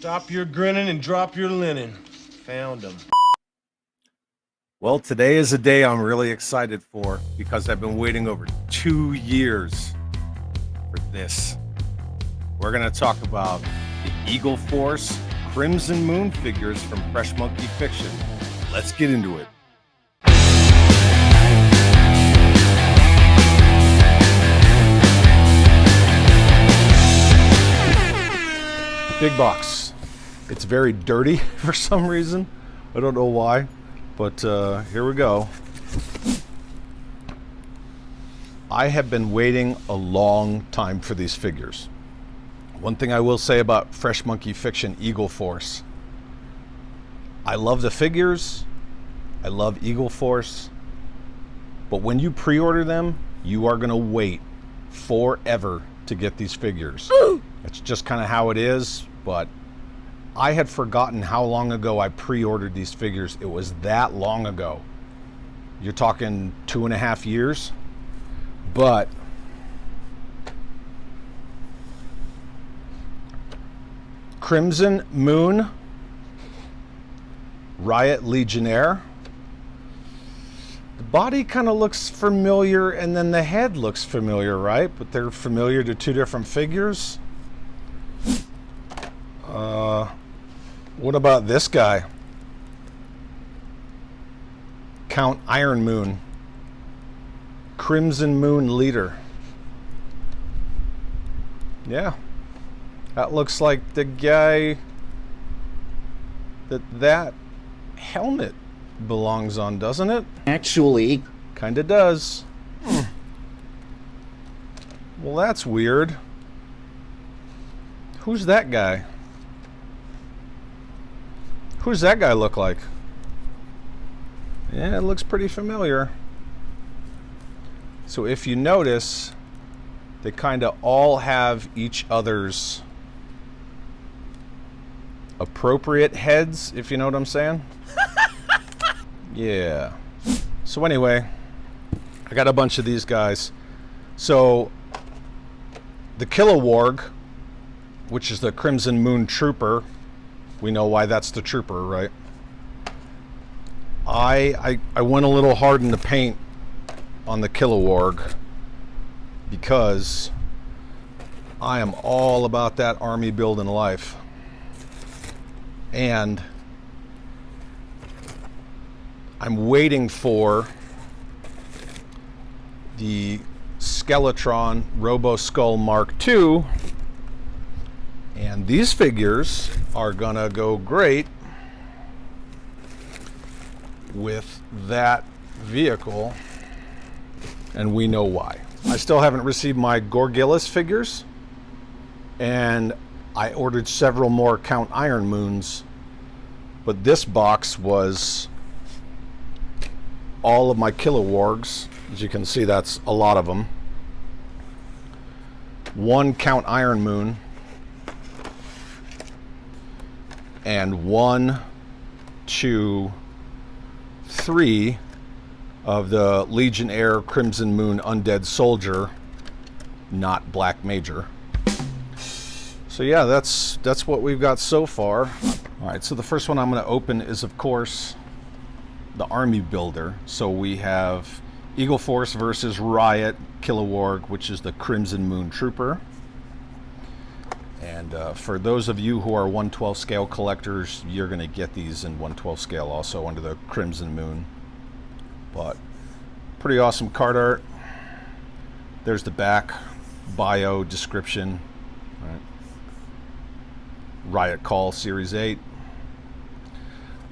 Stop your grinning and drop your linen. Found him. Well, today is a day I'm really excited for because I've been waiting over 2 years for this. We're going to talk about the Eagle Force Crimson Moon figures from Fresh Monkey Fiction. Let's get into it. Big box. It's very dirty for some reason. I don't know why, but here we go. I have been waiting a long time for these figures. One thing I will say about Fresh Monkey Fiction Eagle Force, I love the figures, I love Eagle Force, but when you pre-order them, you are going to wait forever to get these figures. It's just kind of how it is, but I had forgotten how long ago I pre-ordered these figures. It was that long ago. You're talking 2.5 years, but Crimson Moon Riot Legionnaire. The body kind of looks familiar, and then the head looks familiar, right? But they're familiar to two different figures. What about this guy? Count Iron Moon. Crimson Moon Leader. Yeah. That looks like the guy that helmet belongs on, doesn't it? Actually, Kinda does. Well, that's weird. Who's that guy? Who's that guy look like? Yeah, it looks pretty familiar. So if you notice, they kind of all have each other's appropriate heads, if you know what I'm saying. Yeah. So anyway, I got a bunch of these guys. So the Killa Warg, which is the Crimson Moon Trooper, we know why that's the trooper, right? I went a little hard in the paint on the Killa Warg because I am all about that army building life. And I'm waiting for the Skeletron Robo Skull Mark II, and these figures are gonna go great with that vehicle, and we know why. I still haven't received my Gorgillus figures, and I ordered several more Count Iron Moons, but this box was all of my Killa Wargs. As you can see, that's a lot of them. One Count Iron Moon, and 1, 2, 3 of the Legionnaire Crimson Moon Undead Soldier, not Black Major. So yeah, that's what we've got so far. All right, so the first one I'm going to open is, of course, the Army Builder. So we have Eagle Force versus Riot Killa Warg, which is the Crimson Moon Trooper. And for those of you who are 1/12 scale collectors, you're going to get these in 1/12 scale also under the Crimson Moon. But pretty awesome card art. There's the back bio description. Right. Riot Call Series 8.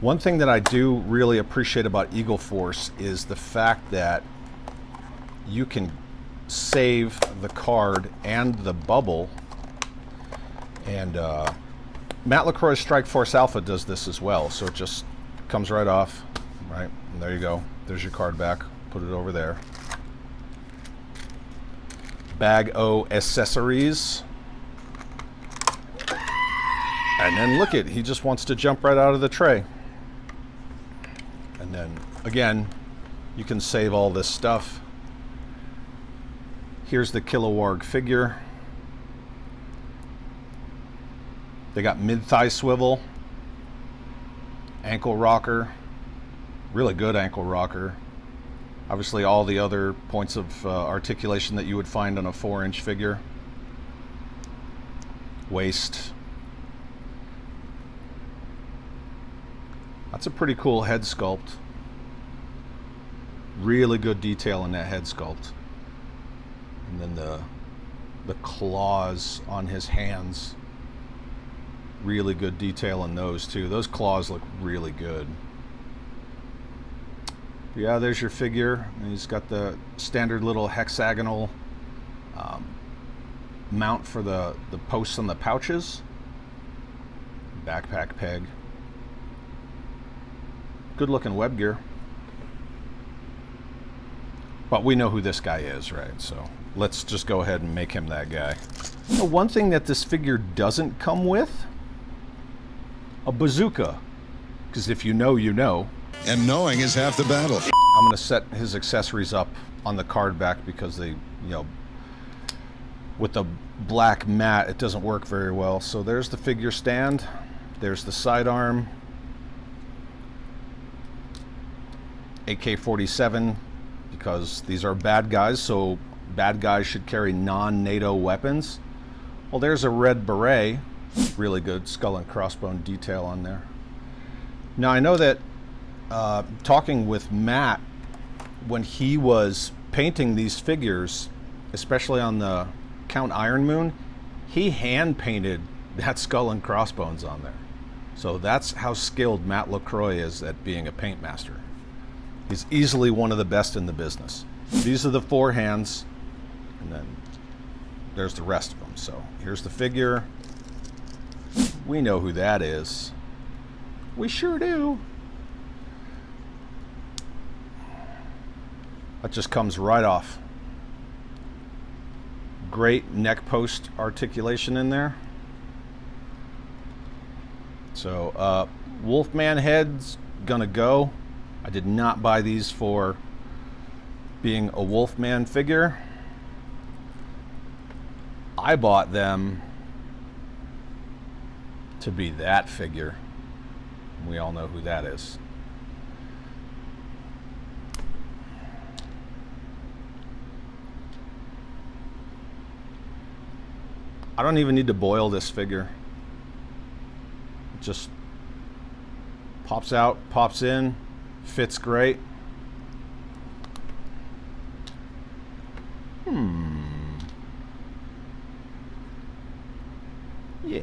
One thing that I do really appreciate about Eagle Force is the fact that you can save the card and the bubble. And Matt LaCroix's Strike Force Alpha does this as well, so it just comes right off, right? And there you go. There's your card back. Put it over there. Bag O accessories. And then look it, he just wants to jump right out of the tray. And then again, you can save all this stuff. Here's the Killa Warg figure. They got mid-thigh swivel, ankle rocker, really good ankle rocker. Obviously all the other points of articulation that you would find on a 4-inch figure. Waist. That's a pretty cool head sculpt. Really good detail in that head sculpt. And then the claws on his hands. Really good detail in those too. Those claws look really good. Yeah, there's your figure. And he's got the standard little hexagonal mount for the posts on the pouches. Backpack peg. Good looking web gear. But we know who this guy is, right? So let's just go ahead and make him that guy. The one thing that this figure doesn't come with, a bazooka. Because if you know, you know. And knowing is half the battle. I'm going to set his accessories up on the card back because they, with the black mat, it doesn't work very well. So there's the figure stand. There's the sidearm. AK-47, because these are bad guys, so bad guys should carry non-NATO weapons. Well, there's a red beret. Really good skull and crossbone detail on there. Now, I know that talking with Matt, when he was painting these figures, especially on the Count Iron Moon, he hand painted that skull and crossbones on there. So that's how skilled Matt LaCroix is at being a paint master. He's easily one of the best in the business. These are the 4 hands, and then there's the rest of them. So here's the figure. We know who that is. We sure do. That just comes right off. Great neck post articulation in there. So Wolfman head's gonna go. I did not buy these for being a Wolfman figure. I bought them to be that figure. We all know who that is. I don't even need to boil this figure. It just pops out, pops in, fits great. Yeah.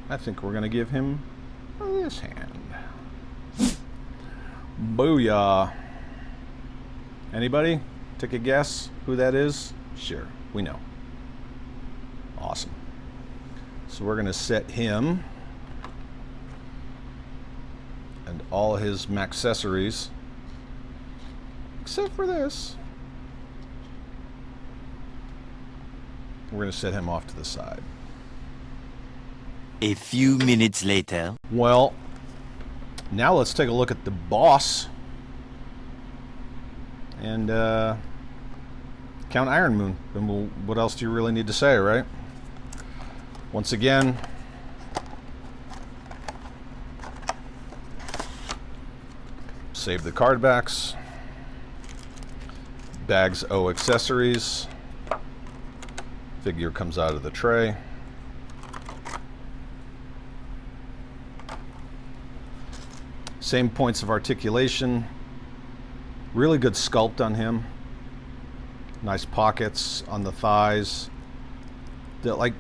I think we're gonna give him this hand. Booyah. Anybody? Take a guess who that is? Sure, we know. Awesome. So we're gonna set him and all his accessories, except for this. We're gonna set him off to the side. A few minutes later. Well, now let's take a look at the boss and Count Iron Moon. And what else do you really need to say, right? Once again, save the card backs. Bags O accessories. Figure comes out of the tray. Same points of articulation. Really good sculpt on him. Nice pockets on the thighs. Like,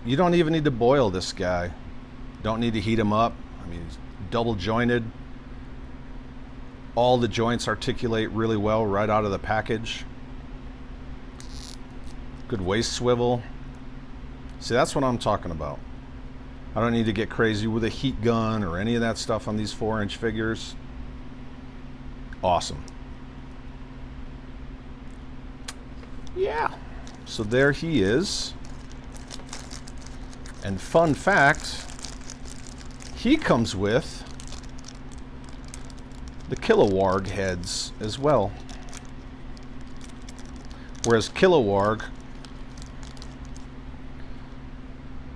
you don't even need to boil this guy. Don't need to heat him up. I mean, he's double jointed. All the joints articulate really well right out of the package. Good waist swivel. See, that's what I'm talking about. I don't need to get crazy with a heat gun or any of that stuff on these 4-inch figures. Awesome. Yeah. So there he is. And fun fact, he comes with the Killa Warg heads as well. Whereas Killa Warg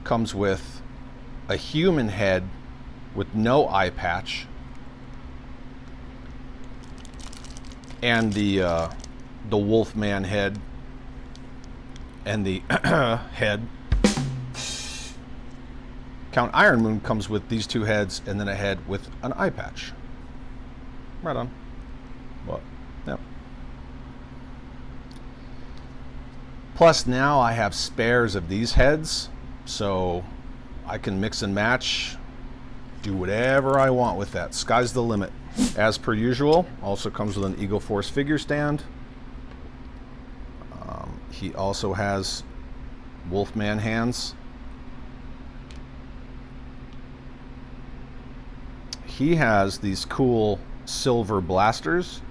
comes with a human head with no eye patch, and the Wolfman head, and the head. Count Ironmoon comes with these two heads, and then a head with an eye patch. Right on. What? Yep. Plus now I have spares of these heads, so I can mix and match, do whatever I want with that. Sky's the limit. As per usual, also comes with an Eagle Force figure stand. He also has Wolfman hands. He has these cool silver blasters.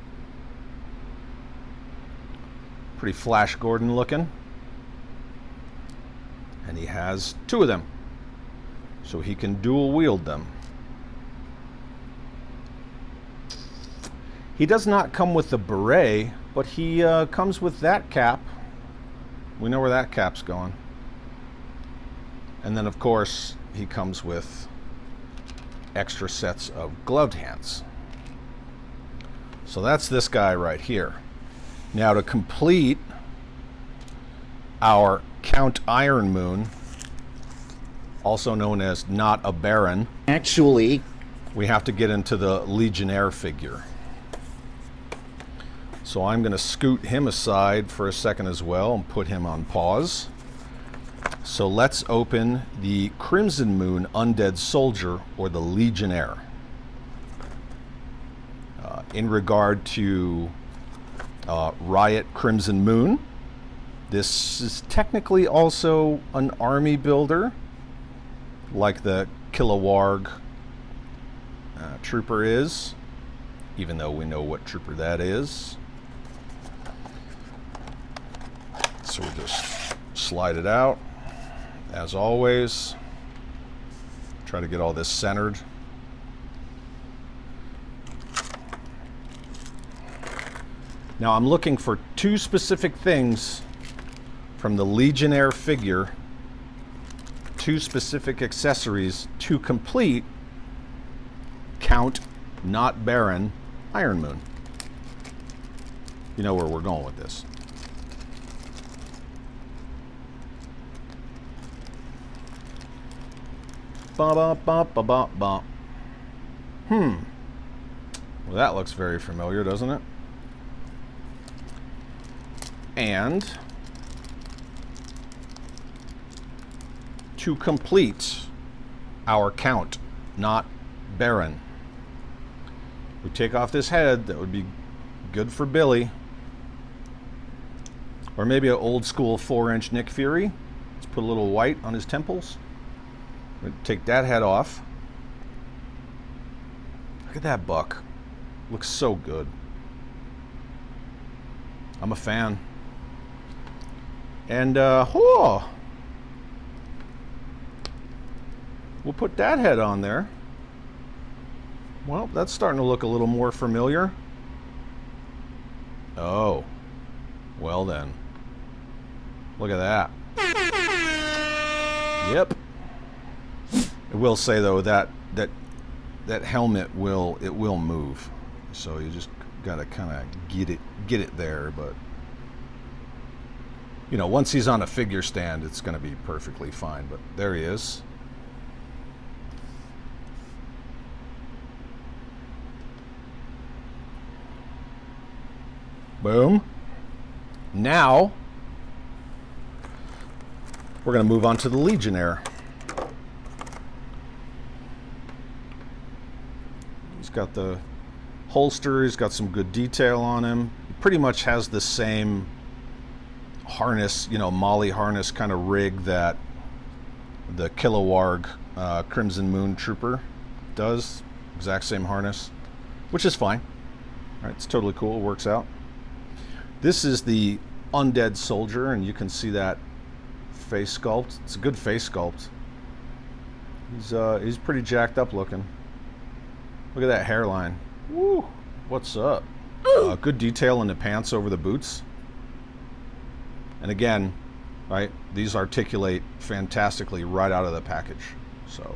Pretty Flash Gordon looking. And he has two of them, so he can dual wield them. He does not come with the beret, but he comes with that cap. We know where that cap's going. And then, of course, he comes with extra sets of gloved hands. So that's this guy right here. Now, to complete our Count Ironmoon, also known as Not a Baron, Actually, we have to get into the Legionnaire figure. So I'm going to scoot him aside for a second as well and put him on pause. So let's open the Crimson Moon Undead Soldier, or the Legionnaire. In regard to Riot Crimson Moon, this is technically also an army builder, like the Killa Warg trooper is, even though we know what trooper that is. So we just slide it out, as always. Try to get all this centered. Now I'm looking for two specific things from the Legionnaire figure, two specific accessories to complete Count Not Baron Ironmoon. You know where we're going with this. Ba ba ba ba ba ba. Well, that looks very familiar, doesn't it? And to complete our Count Not Baron, we take off this head. That would be good for Billy, or maybe an old school 4-inch Nick Fury. Let's put a little white on his temples. We'll take that head off. Look at that buck. Looks so good. I'm a fan. And we'll put that head on there. Well, that's starting to look a little more familiar. Oh, well then. Look at that. Yep. I will say though that helmet will move, so you just gotta kind of get it there. But you know, once he's on a figure stand, it's gonna be perfectly fine. But there he is. Boom. Now we're gonna move on to the Legionnaire. He's got the holster, he's got some good detail on him. He pretty much has the same harness, you know, Molly harness kind of rig that the Killa Warg Crimson Moon Trooper does. Exact same harness, which is fine. All right, it's totally cool, it works out. This is the Undead Soldier, and you can see that face sculpt. It's a good face sculpt. He's pretty jacked up looking. Look at that hairline. Woo! What's up? Good detail in the pants over the boots. And again, right? These articulate fantastically right out of the package. So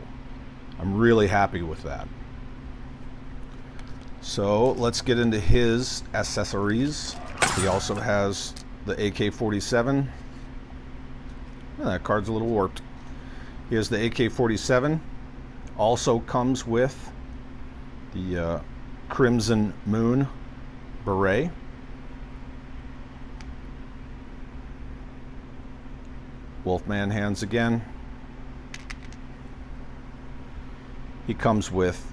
I'm really happy with that. So let's get into his accessories. He also has the AK-47. That card's a little warped. He has the AK-47. Also comes with the Crimson Moon beret. Wolfman hands again. He comes with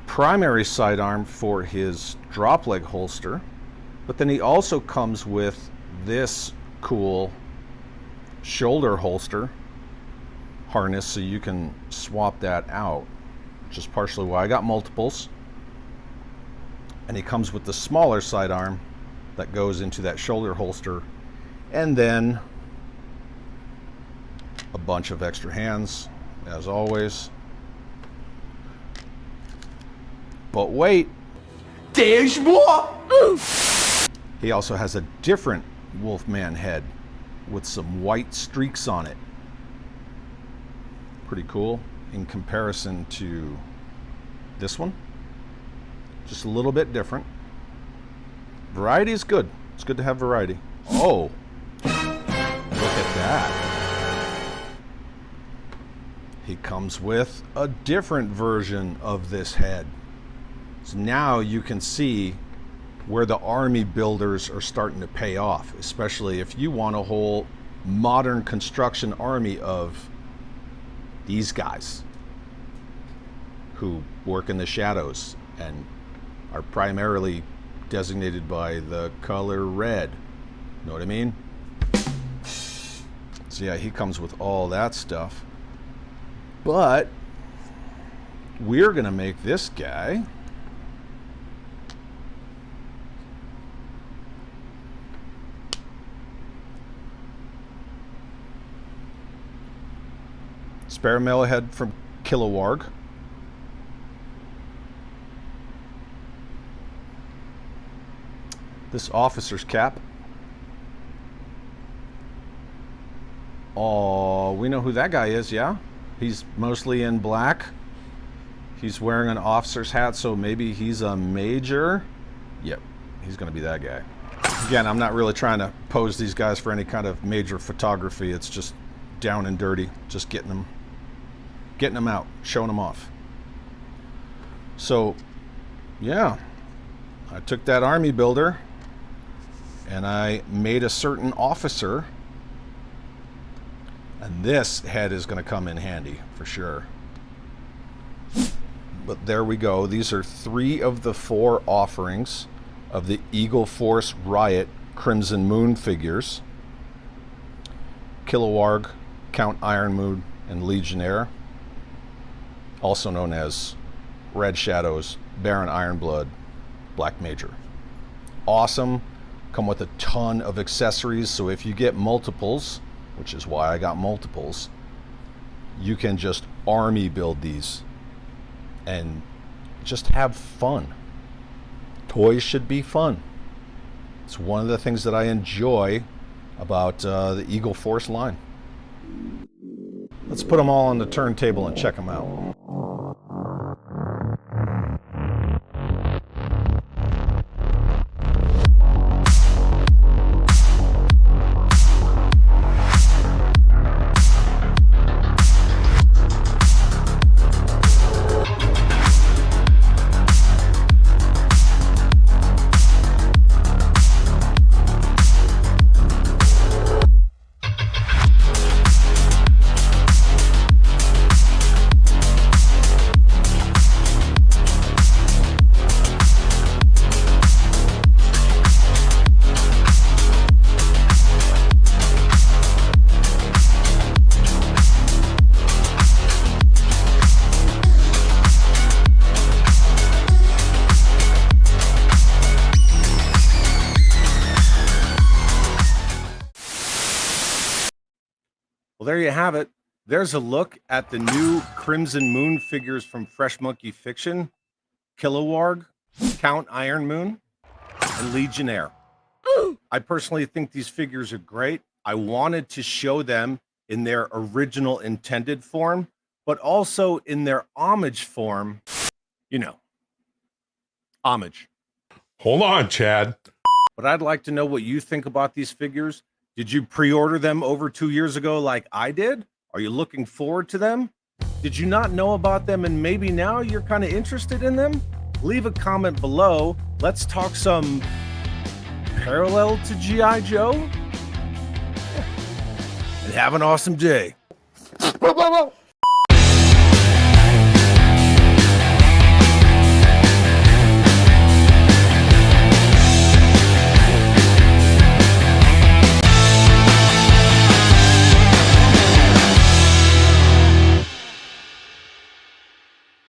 primary sidearm for his drop leg holster, but then he also comes with this cool shoulder holster harness, so you can swap that out, which is partially why I got multiples. And he comes with the smaller sidearm that goes into that shoulder holster, and then a bunch of extra hands, as always. But wait, there's more! He also has a different Wolfman head with some white streaks on it. Pretty cool in comparison to this one. Just a little bit different. Variety is good. It's good to have variety. Oh, look at that. He comes with a different version of this head. So now you can see where the army builders are starting to pay off, especially if you want a whole modern construction army of these guys who work in the shadows and are primarily designated by the color red. Know what I mean? So yeah, he comes with all that stuff. But we're gonna make this guy spare mail head from Killa Warg. This officer's cap. Oh, we know who that guy is, yeah? He's mostly in black. He's wearing an officer's hat, so maybe he's a major. Yep, he's gonna be that guy. Again, I'm not really trying to pose these guys for any kind of major photography. It's just down and dirty, just getting them out, showing them off. So, yeah, I took that army builder and I made a certain officer, and this head is going to come in handy for sure. But there we go. These are 3 of the 4 offerings of the Eagle Force Riot Crimson Moon figures. Killa Warg, Count Iron Moon, and Legionnaire, also known as Red Shadows, Baron Ironblood, Black Major. Awesome. Come with a ton of accessories, so if you get multiples, which is why I got multiples, you can just army build these and just have fun. Toys should be fun. It's one of the things that I enjoy about the Eagle Force line. Let's put them all on the turntable and check them out. Well, there you have it. There's a look at the new Crimson Moon figures from Fresh Monkey Fiction, Killa Warg, Count Iron Moon, and Legionnaire. I personally think these figures are great. I wanted to show them in their original intended form, but also in their homage form. You know, homage. Hold on, Chad. But I'd like to know what you think about these figures. Did you pre-order them over 2 years ago like I did? Are you looking forward to them? Did you not know about them and maybe now you're kind of interested in them? Leave a comment below. Let's talk some parallel to G.I. Joe. And have an awesome day.